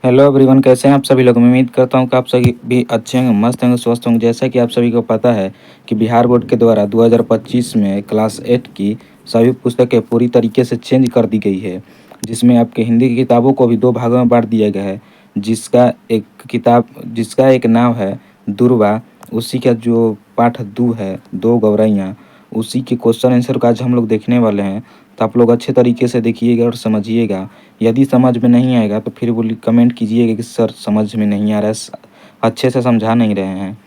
Hello everyone, कैसे हैं आप सभी लोग। मैं उम्मीद करता हूं कि आप सभी भी अच्छे होंगे, मस्त होंगे, स्वस्थ होंगे। जैसा कि आप सभी को पता है कि बिहार बोर्ड के द्वारा 2025 में क्लास 8 की सभी पुस्तकें पूरी तरीके से चेंज कर दी गई है, जिसमें आपके हिंदी की किताबों को भी दो भागों में बांट दिया गया है। जिसका एक नाम है दुर्वा, उसी का जो पाठ दू है, दो गौरैया, उसी के क्वेश्चन आंसर का आज हम लोग देखने वाले हैं। तो आप लोग अच्छे तरीके से देखिएगा और समझिएगा। यदि समझ में नहीं आएगा तो फिर बोलिए, कमेंट कीजिएगा कि सर समझ में नहीं आ रहा है, अच्छे से समझा नहीं रहे हैं।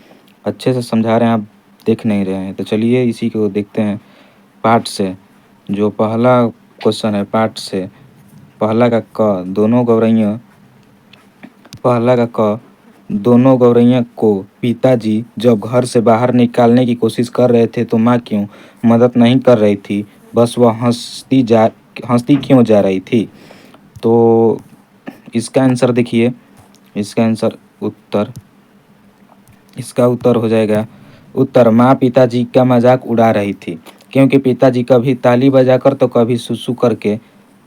अच्छे से समझा रहे हैं, आप देख नहीं रहे हैं। तो चलिए इसी को देखते हैं पाठ से। जो पहला क्वेश्चन है पाठ से, पहला का क, दोनों गौरैया को पिताजी जब घर से बाहर निकालने की कोशिश कर रहे थे तो माँ क्यों मदद नहीं कर रही थी, बस वह हंसती क्यों जा रही थी। तो इसका आंसर देखिए, इसका आंसर उत्तर इसका उत्तर हो जाएगा। उत्तर, माँ पिताजी का मजाक उड़ा रही थी, क्योंकि पिताजी कभी ताली बजाकर तो कभी सुसु करके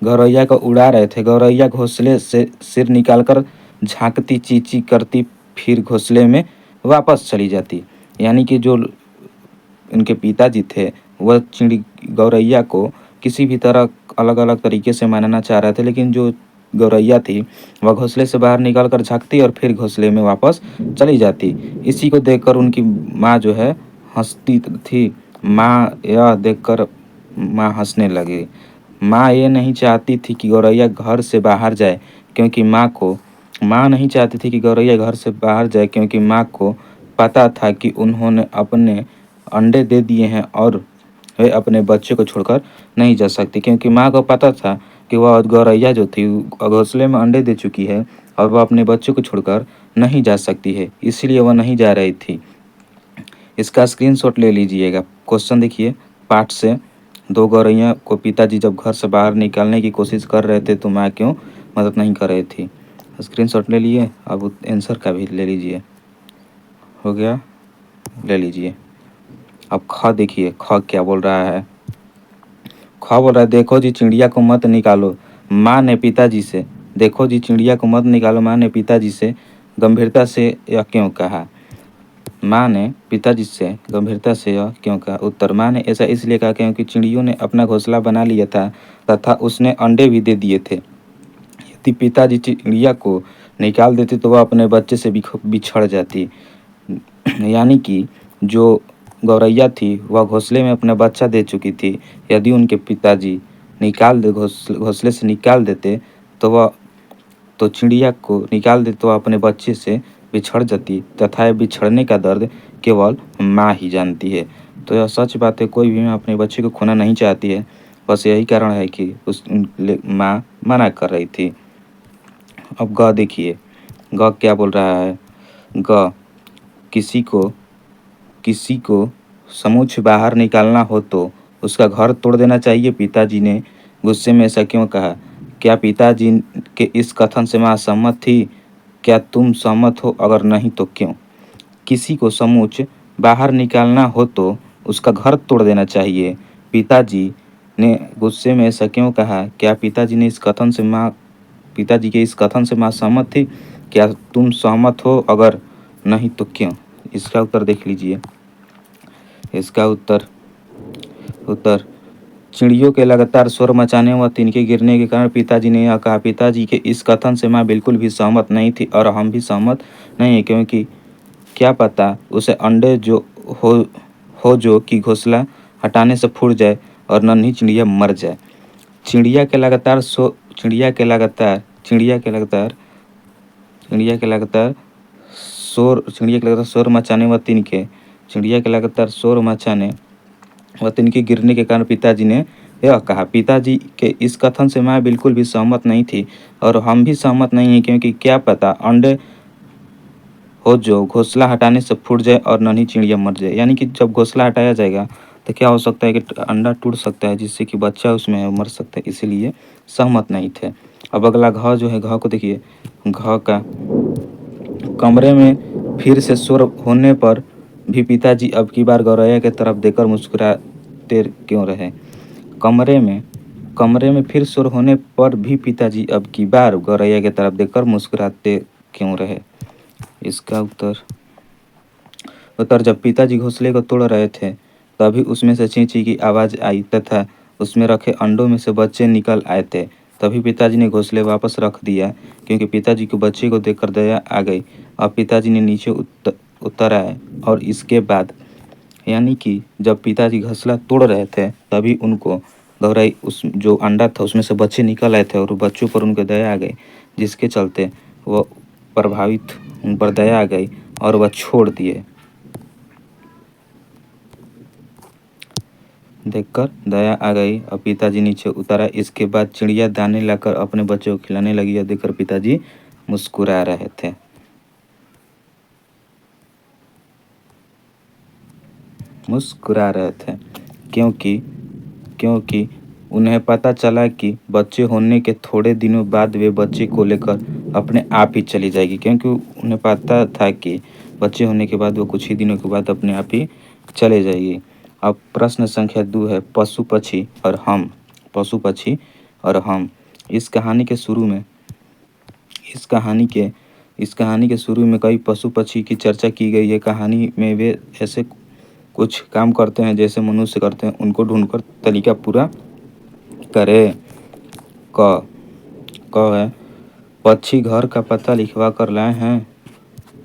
गौरैया को उड़ा रहे थे। गौरैया घोंसले से सिर निकालकर झांकती, चींची करती, फिर घोंसले में वापस चली जाती। यानी कि जो उनके पिताजी थे वह चिड़ी गौरैया को किसी भी तरह अलग अलग तरीके से मारना चाह रहे थे, लेकिन जो गौरैया थी वह घोंसले से बाहर निकल कर झांकती और फिर घोंसले में वापस चली जाती। इसी को देखकर उनकी माँ जो है हंसती थी। माँ यह देखकर माँ हंसने लगी। माँ ये नहीं चाहती थी कि गौरैया घर से बाहर जाए, क्योंकि माँ नहीं चाहती थी कि गौरैया घर से बाहर जाए, क्योंकि माँ को पता था कि उन्होंने अपने अंडे दे दिए हैं और वे अपने बच्चे को छोड़कर नहीं जा सकती। क्योंकि माँ को पता था कि वह गौरैया जो थी घोंसले में अंडे दे चुकी है और वह अपने बच्चे को छोड़कर नहीं जा सकती है, इसीलिए वह नहीं जा रही थी। इसका स्क्रीनशॉट ले लीजिएगा। क्वेश्चन देखिए पाठ से, दो गौरैया को पिताजी जब घर से बाहर निकालने की कोशिश कर रहे थे तो माँ क्यों मदद नहीं कर रही थी। स्क्रीनशॉट ले लिए, अब आंसर का भी ले लीजिए। हो गया, ले लीजिए। अब ख देखिए, ख क्या बोल रहा है। ख बोल रहा है, देखो जी चिड़िया को मत निकालो, माँ ने पिताजी से। देखो जी चिड़िया को मत निकालो, माँ ने पिताजी से गंभीरता से यह क्यों कहा। माँ ने पिताजी से गंभीरता से यह क्यों कहा। उत्तर, माँ ने ऐसा इसलिए कहा क्योंकि चिड़ियों ने अपना घोंसला बना लिया था तथा उसने अंडे भी दे दिए थे। यदि पिताजी चिड़िया को निकाल देते तो वह अपने बच्चे से बिछड़ जाती। यानी कि जो गौरैया थी वह घोंसले में अपना बच्चा दे चुकी थी। यदि उनके पिताजी घोंसले से निकाल देते तो वह चिड़िया को निकाल देते तो वह अपने बच्चे से बिछड़ जाती, तथा यह बिछड़ने का दर्द केवल माँ ही जानती है। तो यह सच बात है, कोई भी माँ अपने बच्चे को खोना नहीं चाहती है। बस यही कारण है कि माँ मना कर रही थी। अब ग देखिए, ग क्या बोल रहा है। ग, किसी को समूच बाहर निकालना हो तो उसका घर तोड़ देना चाहिए, पिताजी ने गुस्से में ऐसा क्यों कहा। क्या पिताजी के इस कथन से माँ सहमत थी। क्या तुम सहमत हो, अगर नहीं तो क्यों। किसी को समूच बाहर निकालना हो तो उसका घर तोड़ देना चाहिए, पिताजी ने गुस्से में ऐसा क्यों कहा। क्या पिताजी के इस कथन से माँ सहमत थी। क्या तुम सहमत हो, अगर नहीं तो क्यों। इसका उत्तर देख लीजिए। इसका उत्तर, चिड़ियों के लगातार शोर मचाने व तिनके गिरने के कारण पिताजी ने यह कहा। पिताजी के इस कथन से माँ बिल्कुल भी सहमत नहीं थी और हम भी सहमत नहीं है, क्योंकि क्या पता उसे अंडे जो कि घोंसला हटाने से फूट जाए और नन्ही चिड़िया मर जाए। चिड़िया के लगातार शोर मचाने व तिनके गिरने के कारण पिताजी ने यह कहा। पिताजी के इस कथन से माँ बिल्कुल भी सहमत नहीं थी और हम भी सहमत नहीं हैं, क्योंकि क्या पता अंडे हो जो घोंसला हटाने से फूट जाए और नन्ही चिड़िया मर जाए। यानी कि जब घोंसला हटाया जाएगा तो क्या हो सकता है कि अंडा टूट सकता है, जिससे कि बच्चा उसमें मर सकता है, इसीलिए सहमत नहीं थे। अब अगला घ जो है, घ को देखिए। घ का, कमरे में फिर से शोर होने पर भी पिताजी अब की बार गौरैया की तरफ देखकर मुस्कुराते क्यों रहे। कमरे में कमरे में फिर शोर होने पर भी पिताजी अब की बार गौरैया की तरफ देखकर मुस्कुराते क्यों रहे? इसका उत्तर जब पिताजी घोंसले को तोड़ रहे थे, तभी उसमें से चीं-चीं की आवाज़ आई तथा उसमें रखे अंडों में से बच्चे निकल आए थे। तभी पिताजी ने घोंसले वापस रख दिया, क्योंकि पिताजी को बच्चे को देखकर दया आ गई। अब पिताजी ने नीचे उतर आए और इसके बाद यानी कि जब पिताजी घोंसला तोड़ रहे थे, तभी उनको गौरई उस जो अंडा था उसमें से बच्चे निकल आए थे और बच्चों पर उनको दया आ गई, जिसके चलते वो प्रभावित उन पर दया आ गई और वह छोड़ दिए। देखकर दया आ गई और पिताजी नीचे उतरा। इसके बाद चिड़िया दाने लाकर अपने बच्चों को खिलाने लगी। यह देखकर पिताजी मुस्कुरा रहे थे। मुस्कुरा रहे थे क्योंकि क्योंकि उन्हें पता चला कि बच्चे होने के थोड़े दिनों बाद वे बच्चे को लेकर अपने आप ही चली जाएगी, क्योंकि उन्हें पता था कि बच्चे होने के बाद वो कुछ ही दिनों के बाद अपने आप ही चले जाएगी। अब प्रश्न संख्या 2 है पशु पक्षी और हम। पशु पक्षी और हम। इस कहानी के शुरू में इस कहानी के इस कहानी के शुरू में कई पशु पक्षी की चर्चा की गई है। कहानी में वे ऐसे कुछ काम करते हैं जैसे मनुष्य करते हैं, उनको ढूंढकर तरीका पूरा करे। क क है पक्षी घर का पता लिखवा कर लाए हैं।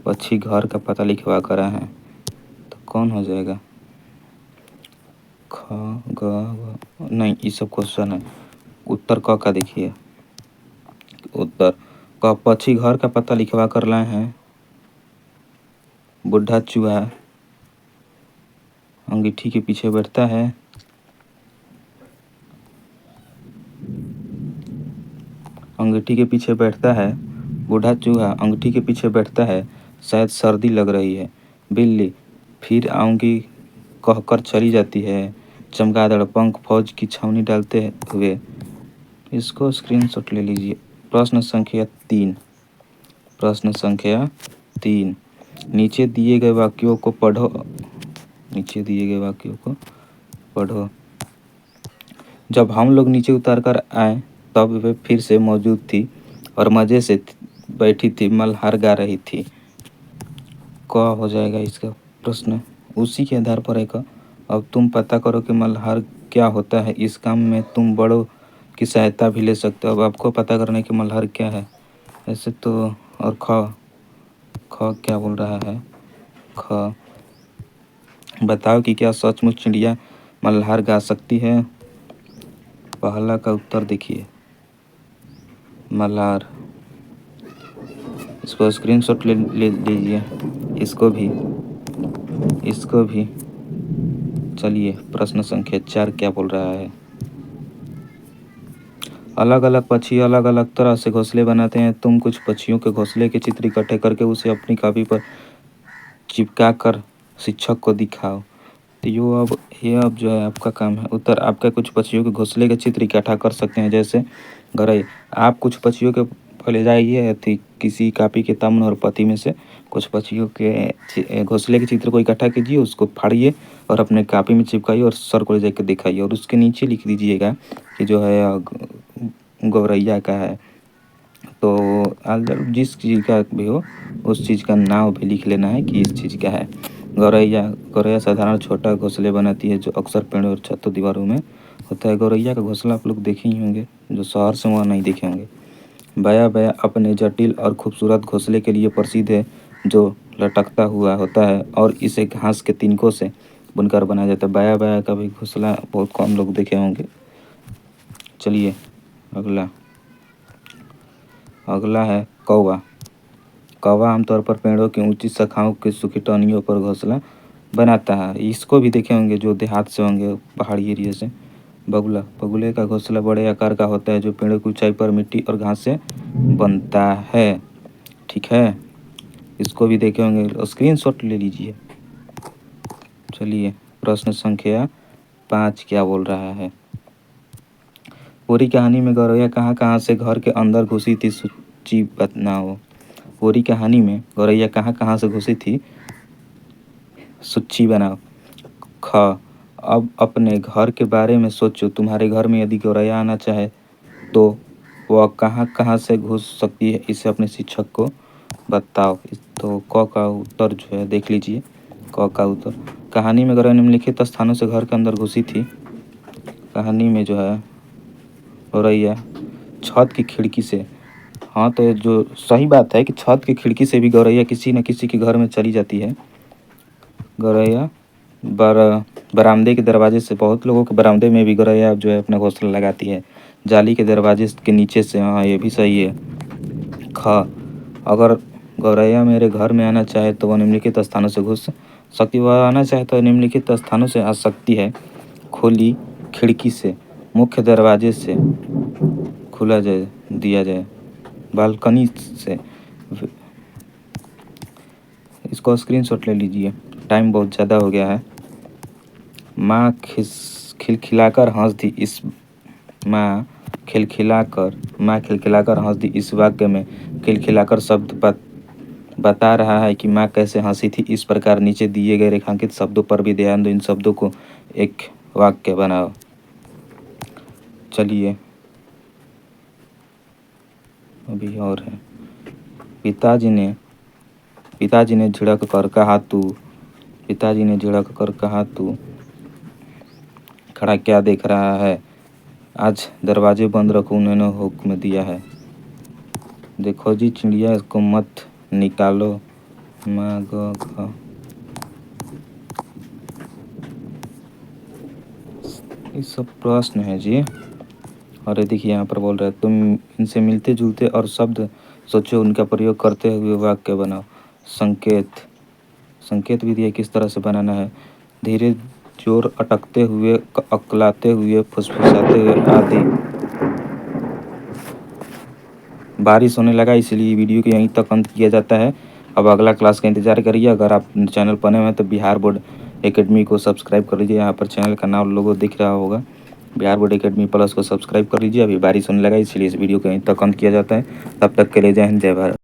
पक्षी घर का पता लिखवा कर आए हैं, तो कौन हो जाएगा? ख ग नहीं, ये सब क्वेश्चन है। उत्तर क का देखिए। उत्तर क पक्षी घर का पता लिखवा कर लाए हैं। बुढ़ा चूहा अंगीठी के पीछे बैठता है। अंगीठी के पीछे बैठता है। बूढ़ा चूहा अंगीठी के पीछे बैठता है। शायद सर्दी लग रही है। बिल्ली फिर आऊंगी कहकर चली जाती है। चमगादड़ पंख फौज की छावनी डालते हुए। इसको स्क्रीनशॉट ले लीजिए। प्रश्न संख्या 3। प्रश्न संख्या 3। नीचे दिए गए वाक्यों को पढ़ो। नीचे दिए गए वाक्यों को पढ़ो। जब हम लोग नीचे उतर कर आए तब वे फिर से मौजूद थी और मज़े से बैठी थी। मल्हार गा रही थी। क हो जाएगा इसका प्रश्न। उसी के आधार पर है क। अब तुम पता करो कि मल्हार क्या होता है। इस काम में तुम बड़ों की सहायता भी ले सकते हो। अब आपको पता करना है कि मल्हार क्या है। ऐसे तो और ख क्या बोल रहा है? ख बताओ कि क्या सचमुच चिड़िया मल्हार गा सकती है? पहला का उत्तर देखिए, मल्हार। इसको स्क्रीनशॉट ले लीजिए। इसको भी। चलिए प्रश्न संख्या 4 क्या बोल रहा है? अलग अलग पक्षी अलग अलग तरह से घोंसले बनाते हैं। तुम कुछ पक्षियों के घोंसले के चित्र इकट्ठे करके उसे अपनी कॉपी पर चिपका कर शिक्षक को दिखाओ। तो ये अब जो है आपका काम है। उत्तर आपका कुछ पक्षियों के घोंसले के चित्र इकट्ठा कर सकते हैं, जैसे गौरई। आप कुछ पक्षियों के पहले जाइए किसी कॉपी के तमन और पत्ती में से कुछ पक्षियों के घोंसले के चित्र को इकट्ठा कीजिए, उसको फाड़िए और अपने कॉपी में चिपकाइए और सर को ले जाकर दिखाइए और उसके नीचे लिख दीजिएगा कि जो है गौरैया का है। तो जिस चीज़ का भी हो उस चीज़ का नाम भी लिख लेना है कि इस चीज़ का है। गौरैया गौरैया साधारण छोटा घोंसले बनाती है जो अक्सर पेड़ों और छतों दीवारों में होता है। गौरैया का घोंसला आप लोग देखे ही होंगे, जो शहर से वहाँ नहीं देखे होंगे। बया बया अपने जटिल और खूबसूरत घोंसले के लिए प्रसिद्ध है, जो लटकता हुआ होता है और इसे घास के तिनकों से बुनकर बनाया जाता है। बया बया का भी घोंसला बहुत कम लोग देखे होंगे। चलिए अगला अगला है कौवा। कौवा आमतौर पर पेड़ों की ऊंची शाखाओं की सूखी टहनियों पर घोंसला बनाता है। इसको भी देखे होंगे जो देहात से होंगे, पहाड़ी एरिया से। बगुला बगुले का घोंसला बड़े आकार का होता है जो पेड़ों की ऊंचाई पर मिट्टी और घास से बनता है। ठीक है, इसको भी देखे होंगे, स्क्रीनशॉट ले लीजिए। चलिए प्रश्न संख्या 5 क्या बोल रहा है? पूरी कहानी में गौरैया कहाँ कहाँ से घर के अंदर घुसी थी, सूची बताओ। पूरी कहानी में गौरैया कहाँ कहाँ से घुसी थी, सूची बनाओ। ख अब अपने घर के बारे में सोचो। तुम्हारे घर में यदि गौरैया आना चाहे तो वह कहाँ कहाँ से घुस सकती है, इसे अपने शिक्षक को बताओ। तो क का उत्तर जो है देख लीजिए। क का उत्तर, कहानी में गौरैया निम्नलिखित स्थानों से घर के अंदर घुसी थी। कहानी में जो है गौरैया छत की खिड़की से। हाँ, तो जो सही बात है कि छत की खिड़की से भी गौरैया किसी न किसी के घर में चली जाती है। गौरैया बरामदे के दरवाजे से, बहुत लोगों के बरामदे में भी गौरैया जो है अपना घोंसला लगाती है। जाली के दरवाजे के नीचे से, हाँ ये भी सही है। ख, अगर गौरैया मेरे घर में आना चाहे तो वह निम्नलिखित स्थानों से घुस सकती, वह आना चाहे तो निम्नलिखित स्थानों से आ सकती है। खुली खिड़की से, मुख्य दरवाजे से, खुला जाए दिया जाए, बालकनी से। इसको स्क्रीनशॉट ले लीजिए, टाइम बहुत ज़्यादा हो गया है। माँ खिलखिलाकर हंस दी इस माँ खिलखिलाकर हंस दी। इस वाक्य में खिलखिलाकर शब्द बता रहा है कि माँ कैसे हंसी थी। इस प्रकार नीचे दिए गए रेखांकित शब्दों पर भी ध्यान दो। इन शब्दों को एक वाक्य बनाओ। चलिए अभी और है। पिताजी ने झिड़क कर कहा तू पिताजी ने झिड़क कर कहा तू खड़ा क्या देख रहा है, आज दरवाजे बंद रखो, उन्होंने हुक्म दिया है। देखो जी चिड़िया, इसको मत निकालो। माँ ग घ, ये सब प्रश्न है जी। और ये देखिए यहाँ पर बोल रहा है तुम इनसे मिलते जुलते और शब्द सोचो, उनका प्रयोग करते हुए वाक्य बनाओ। संकेत भी दिया किस तरह से बनाना है। धीरे, जोर, अटकते हुए, अकलाते हुए, फुसफुसाते हुए आदि। बारिश होने लगा इसलिए वीडियो को यहीं तक अंत किया जाता है। अब अगला क्लास का इंतजार करिए। अगर आप चैनल पर नए हैं तो बिहार बोर्ड एकेडमी को सब्सक्राइब कर लीजिए। यहाँ पर चैनल का नाम लोगो दिख रहा होगा, बिहार बोर्ड एकेडमी प्लस को सब्सक्राइब कर लीजिए। अभी बारिश होने लगा इसलिए इस वीडियो को यहीं तक अंत किया जाता है। तब तक के लिए जय हिंद, जय भारत।